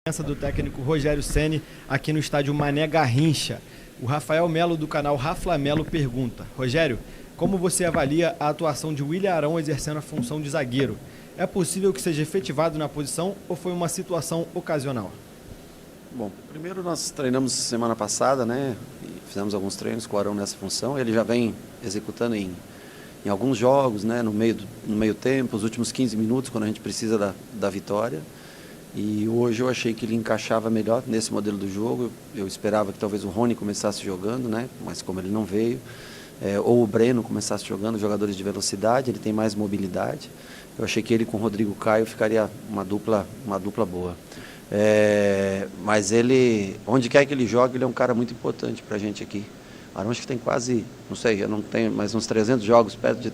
Presença do técnico Rogério Ceni aqui no estádio Mané Garrincha. O Rafael Melo do canal Rafla Melo pergunta: Rogério, como você avalia a atuação de William Arão exercendo a função de zagueiro? É possível que seja efetivado na posição ou foi uma situação ocasional? Bom, primeiro nós treinamos semana passada, né? E fizemos alguns treinos com o Arão nessa função. Ele já vem executando em alguns jogos, né? No meio tempo, os últimos 15 minutos, quando a gente precisa da vitória. E hoje eu achei que ele encaixava melhor nesse modelo do jogo. Eu esperava que talvez o Rony começasse jogando, né? Mas como ele não veio, ou o Breno começasse jogando, jogadores de velocidade, ele tem mais mobilidade. Eu achei que ele com o Rodrigo Caio ficaria uma dupla boa. Mas ele, onde quer que ele jogue, ele é um cara muito importante para a gente aqui. O Arão acho que tem quase, não sei, eu não tenho, mais uns 300 jogos, perto de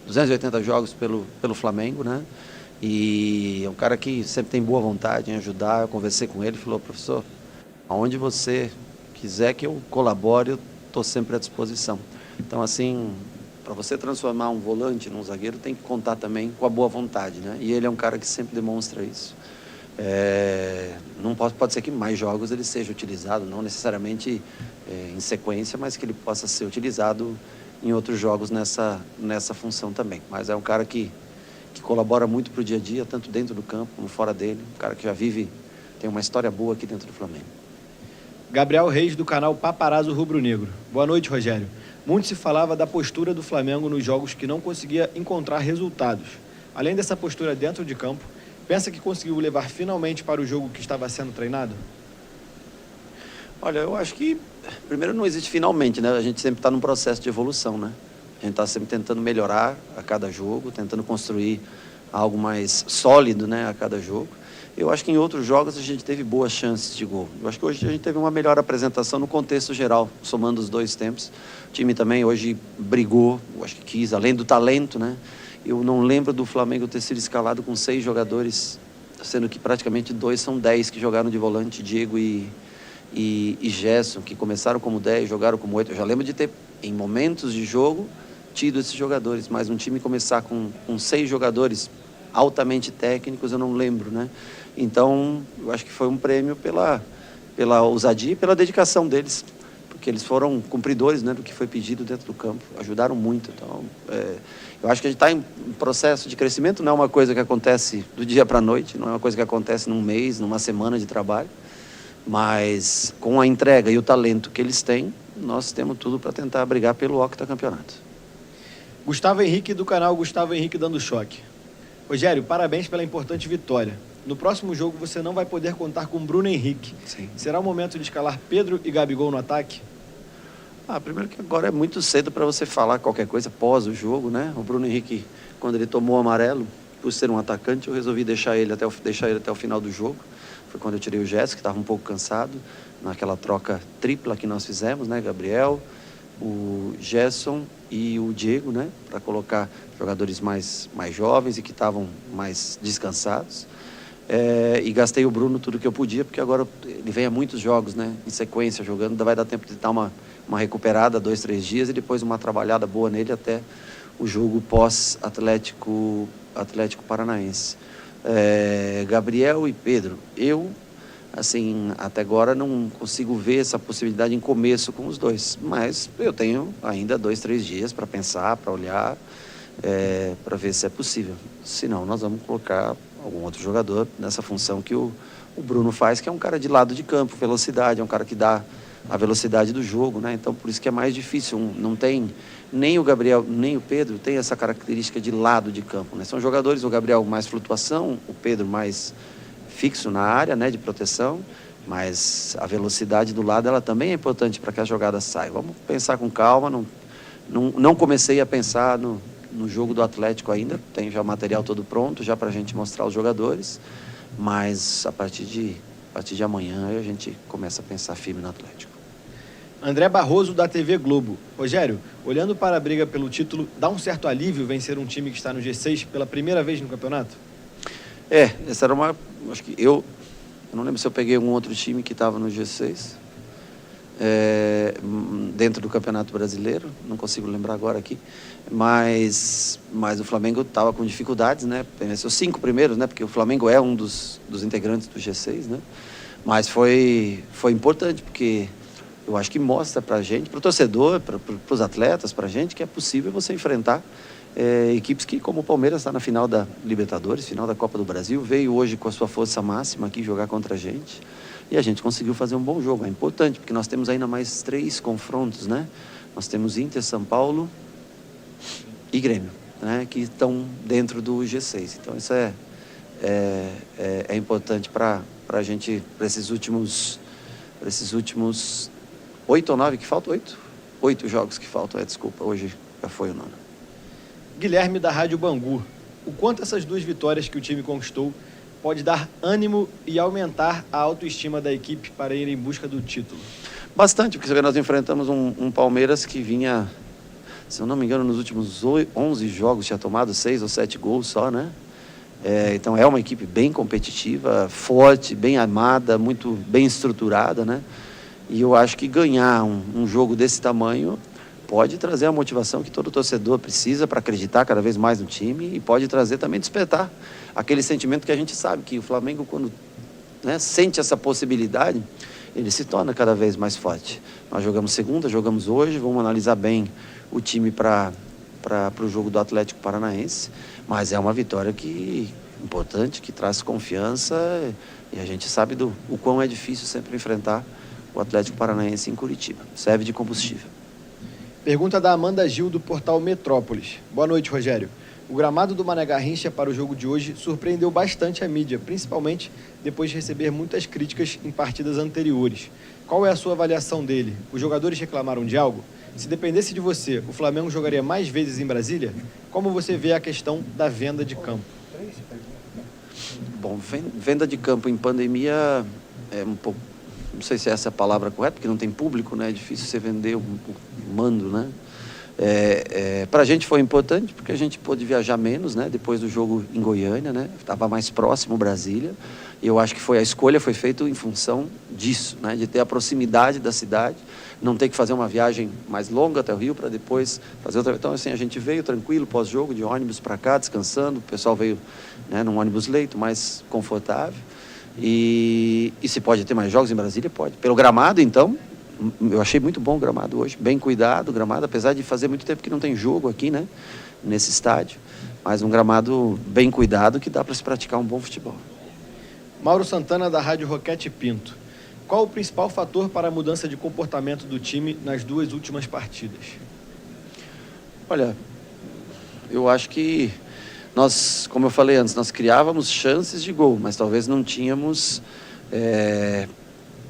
280 jogos pelo Flamengo, né? E é um cara que sempre tem boa vontade em ajudar. Eu conversei com ele, falou: professor, aonde você quiser que eu colabore, eu estou sempre à disposição. Então, assim, para você transformar um volante num zagueiro, tem que contar também com a boa vontade, né? E ele é um cara que sempre demonstra isso. Não pode ser que mais jogos ele seja utilizado, não necessariamente em sequência, mas que ele possa ser utilizado em outros jogos nessa função também. Mas é um cara que colabora muito para o dia a dia, tanto dentro do campo como fora dele. Um cara que já tem uma história boa aqui dentro do Flamengo. Gabriel Reis, do canal Paparazzo Rubro Negro. Boa noite, Rogério. Muito se falava da postura do Flamengo nos jogos que não conseguia encontrar resultados. Além dessa postura dentro de campo, pensa que conseguiu levar finalmente para o jogo que estava sendo treinado? Olha, eu acho que, primeiro, não existe finalmente, né? A gente sempre está num processo de evolução, né? A gente está sempre tentando melhorar a cada jogo, tentando construir algo mais sólido, né, a cada jogo. Eu acho que em outros jogos a gente teve boas chances de gol. Eu acho que hoje a gente teve uma melhor apresentação no contexto geral, somando os dois tempos. O time também hoje brigou, eu acho que quis, além do talento, né? Eu não lembro do Flamengo ter sido escalado com 6 jogadores, sendo que praticamente 2 são 10 que jogaram de volante, Diego e Gerson, que começaram como 10, jogaram como 8. Eu já lembro de ter, em momentos de jogo, tido esses jogadores, mas um time começar com 6 jogadores altamente técnicos, eu não lembro, né? Então, eu acho que foi um prêmio pela ousadia e pela dedicação deles, porque eles foram cumpridores, né, do que foi pedido dentro do campo, ajudaram muito. Então, eu acho que a gente está em processo de crescimento, não é uma coisa que acontece do dia para a noite, não é uma coisa que acontece num mês, numa semana de trabalho, mas com a entrega e o talento que eles têm, nós temos tudo para tentar brigar pelo octacampeonato. Gustavo Henrique, do canal Gustavo Henrique Dando Choque. Rogério, parabéns pela importante vitória. No próximo jogo você não vai poder contar com Bruno Henrique. Sim. Será o momento de escalar Pedro e Gabigol no ataque? Primeiro que agora é muito cedo para você falar qualquer coisa pós o jogo, né? O Bruno Henrique, quando ele tomou o amarelo, por ser um atacante, eu resolvi deixar ele até o final do jogo. Foi quando eu tirei o Gerson, que estava um pouco cansado, naquela troca tripla que nós fizemos, né? Gabriel, o Gerson e o Diego, né? Para colocar jogadores mais jovens e que estavam mais descansados. E gastei o Bruno tudo que eu podia, porque agora ele vem a muitos jogos, né? Em sequência, jogando, vai dar tempo de dar uma recuperada, 2, 3 dias, e depois uma trabalhada boa nele até o jogo pós-Atlético Paranaense. Gabriel e Pedro, eu, assim, até agora não consigo ver essa possibilidade em começo com os dois, mas eu tenho ainda 2, 3 dias para pensar, para olhar, para ver se é possível. Se não, nós vamos colocar algum outro jogador nessa função que o Bruno faz, que é um cara de lado de campo, velocidade, é um cara que dá a velocidade do jogo, né? Então, por isso que é mais difícil. Não tem, nem o Gabriel, nem o Pedro tem essa característica de lado de campo, né? São jogadores, o Gabriel mais flutuação, o Pedro mais fixo na área, né, de proteção, mas a velocidade do lado, ela também é importante para que a jogada saia. Vamos pensar com calma, não comecei a pensar no jogo do Atlético ainda, tem já o material todo pronto, já para a gente mostrar os jogadores, mas a partir de amanhã a gente começa a pensar firme no Atlético. André Barroso, da TV Globo. Rogério, olhando para a briga pelo título, dá um certo alívio vencer um time que está no G6 pela primeira vez no campeonato? Essa era acho que eu não lembro se eu peguei algum outro time que estava no G6. dentro do Campeonato Brasileiro, não consigo lembrar agora aqui, mas o Flamengo estava com dificuldades, né? Os 5 primeiros, né? Porque o Flamengo é um dos integrantes do G6, né? Mas foi importante, porque eu acho que mostra para a gente, para o torcedor, para os atletas, para a gente, que é possível você enfrentar equipes que, como o Palmeiras, está na final da Libertadores, final da Copa do Brasil, veio hoje com a sua força máxima aqui jogar contra a gente, e a gente conseguiu fazer um bom jogo. É importante, porque nós temos ainda mais 3 confrontos, né? Nós temos Inter, São Paulo e Grêmio, né? Que estão dentro do G6. Então isso é importante para a gente, para esses últimos 8 ou 9 que faltam, 8 jogos que faltam, desculpa, hoje já foi o 9. Guilherme da Rádio Bangu. O quanto essas 2 vitórias que o time conquistou pode dar ânimo e aumentar a autoestima da equipe para ir em busca do título? Bastante, porque nós enfrentamos um Palmeiras que vinha, se eu não me engano, nos últimos 11 jogos tinha tomado 6 ou 7 gols só, né? Então é uma equipe bem competitiva, forte, bem armada, muito bem estruturada, né? E eu acho que ganhar um jogo desse tamanho pode trazer a motivação que todo torcedor precisa para acreditar cada vez mais no time, e pode trazer também, despertar aquele sentimento que a gente sabe que o Flamengo, quando, né, sente essa possibilidade, ele se torna cada vez mais forte. Nós jogamos segunda, jogamos hoje, vamos analisar bem o time para o jogo do Atlético Paranaense, mas é uma vitória importante, que traz confiança, e a gente sabe o quão é difícil sempre enfrentar o Atlético Paranaense em Curitiba. Serve de combustível. Pergunta da Amanda Gil, do portal Metrópolis. Boa noite, Rogério. O gramado do Mané Garrincha para o jogo de hoje surpreendeu bastante a mídia, principalmente depois de receber muitas críticas em partidas anteriores. Qual é a sua avaliação dele? Os jogadores reclamaram de algo? Se dependesse de você, o Flamengo jogaria mais vezes em Brasília? Como você vê a questão da venda de campo? Bom, venda de campo em pandemia é um pouco... Não sei se essa é a palavra correta, porque não tem público, né? É difícil você vender o mando, né? Para a gente foi importante, porque a gente pôde viajar menos, né? Depois do jogo em Goiânia, né? Estava mais próximo Brasília. E eu acho que a escolha foi feita em função disso, né? De ter a proximidade da cidade, não ter que fazer uma viagem mais longa até o Rio para depois fazer outra. Então, assim, a gente veio tranquilo pós-jogo, de ônibus para cá, descansando. O pessoal veio, né, num ônibus leito, mais confortável. E se pode ter mais jogos em Brasília? Pode. Pelo gramado, então, eu achei muito bom o gramado hoje, bem cuidado o gramado, apesar de fazer muito tempo que não tem jogo aqui, né, nesse estádio, mas um gramado bem cuidado que dá para se praticar um bom futebol. Mauro Santana, da Rádio Roquete Pinto. Qual o principal fator para a mudança de comportamento do time nas 2 últimas partidas? Olha, eu acho que nós, como eu falei antes, nós criávamos chances de gol, mas talvez não tínhamos,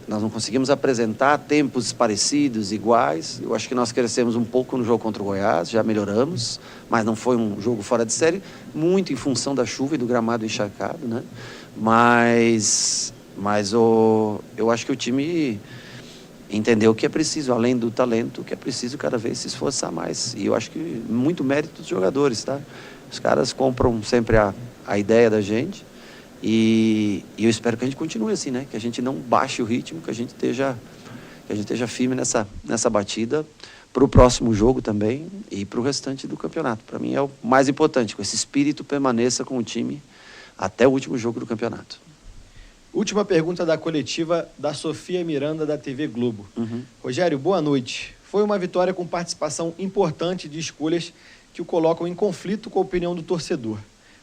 nós não conseguimos apresentar tempos parecidos, iguais. Eu acho que nós crescemos um pouco no jogo contra o Goiás, já melhoramos, mas não foi um jogo fora de série, muito em função da chuva e do gramado encharcado, né? Mas eu acho que o time entendeu que é preciso, além do talento, que é preciso cada vez se esforçar mais. E eu acho que muito mérito dos jogadores, tá? Os caras compram sempre a ideia da gente, e eu espero que a gente continue assim, né? Que a gente não baixe o ritmo, que a gente esteja firme nessa batida para o próximo jogo também e para o restante do campeonato. Para mim é o mais importante, que esse espírito permaneça com o time até o último jogo do campeonato. Última pergunta da coletiva da Sofia Miranda, da TV Globo. Rogério, boa noite. Foi uma vitória com participação importante de escolhas que o colocam em conflito com a opinião do torcedor.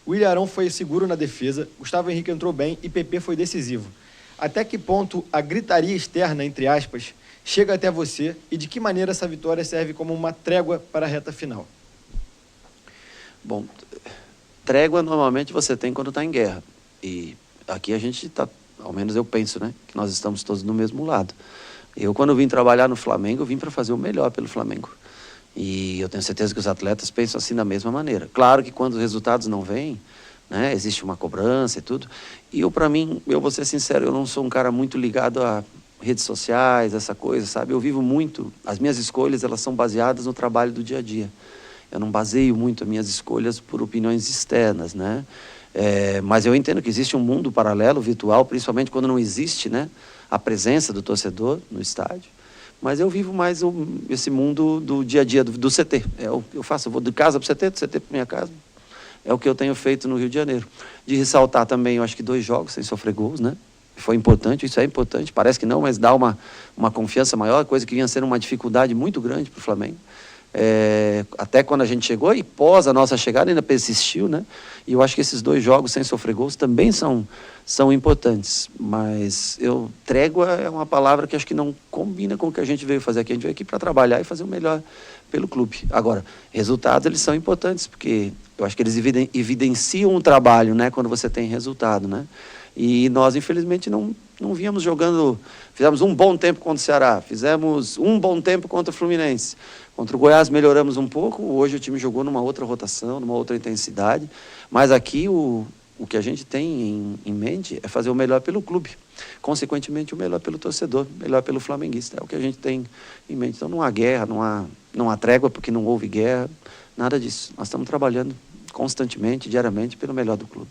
O Willian Arão foi seguro na defesa, Gustavo Henrique entrou bem e PP foi decisivo. Até que ponto a gritaria externa, entre aspas, chega até você, e de que maneira essa vitória serve como uma trégua para a reta final? Bom, trégua normalmente você tem quando está em guerra. E aqui a gente está, ao menos eu penso, né, que nós estamos todos no mesmo lado. Eu, quando vim trabalhar no Flamengo, eu vim para fazer o melhor pelo Flamengo. E eu tenho certeza que os atletas pensam assim da mesma maneira. Claro que quando os resultados não vêm, né, existe uma cobrança e tudo. E para mim, eu vou ser sincero, eu não sou um cara muito ligado a redes sociais, essa coisa, sabe? Eu vivo muito, as minhas escolhas, elas são baseadas no trabalho do dia a dia. Eu não baseio muito as minhas escolhas por opiniões externas, né? Mas eu entendo que existe um mundo paralelo, virtual, principalmente quando não existe, né, a presença do torcedor no estádio. Mas eu vivo mais esse mundo do dia a dia, do CT. É o que eu faço, eu vou de casa para o CT, do CT para minha casa. É o que eu tenho feito no Rio de Janeiro. De ressaltar também, eu acho que 2 jogos sem sofrer gols, né? Foi importante, isso é importante. Parece que não, mas dá uma confiança maior, coisa que vinha sendo uma dificuldade muito grande para o Flamengo. Até quando a gente chegou e pós a nossa chegada ainda persistiu, né? E eu acho que esses 2 jogos sem sofrer gols também são importantes. Mas trégua é uma palavra que acho que não combina com o que a gente veio fazer aqui. A gente veio aqui para trabalhar e fazer o melhor pelo clube. Agora, resultados eles são importantes, porque eu acho que eles evidenciam um trabalho, né? Quando você tem resultado, né? E nós, infelizmente, não vínhamos jogando. Fizemos um bom tempo contra o Ceará, fizemos um bom tempo contra o Fluminense. Contra o Goiás melhoramos um pouco, hoje o time jogou numa outra rotação, numa outra intensidade, mas aqui o que a gente tem em mente é fazer o melhor pelo clube, consequentemente o melhor pelo torcedor, o melhor pelo flamenguista, é o que a gente tem em mente. Então não há guerra, não há trégua porque não houve guerra, nada disso. Nós estamos trabalhando constantemente, diariamente, pelo melhor do clube.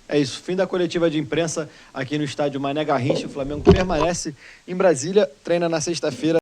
É isso, fim da coletiva de imprensa aqui no estádio Mané Garrincha. O Flamengo permanece em Brasília, treina na sexta-feira.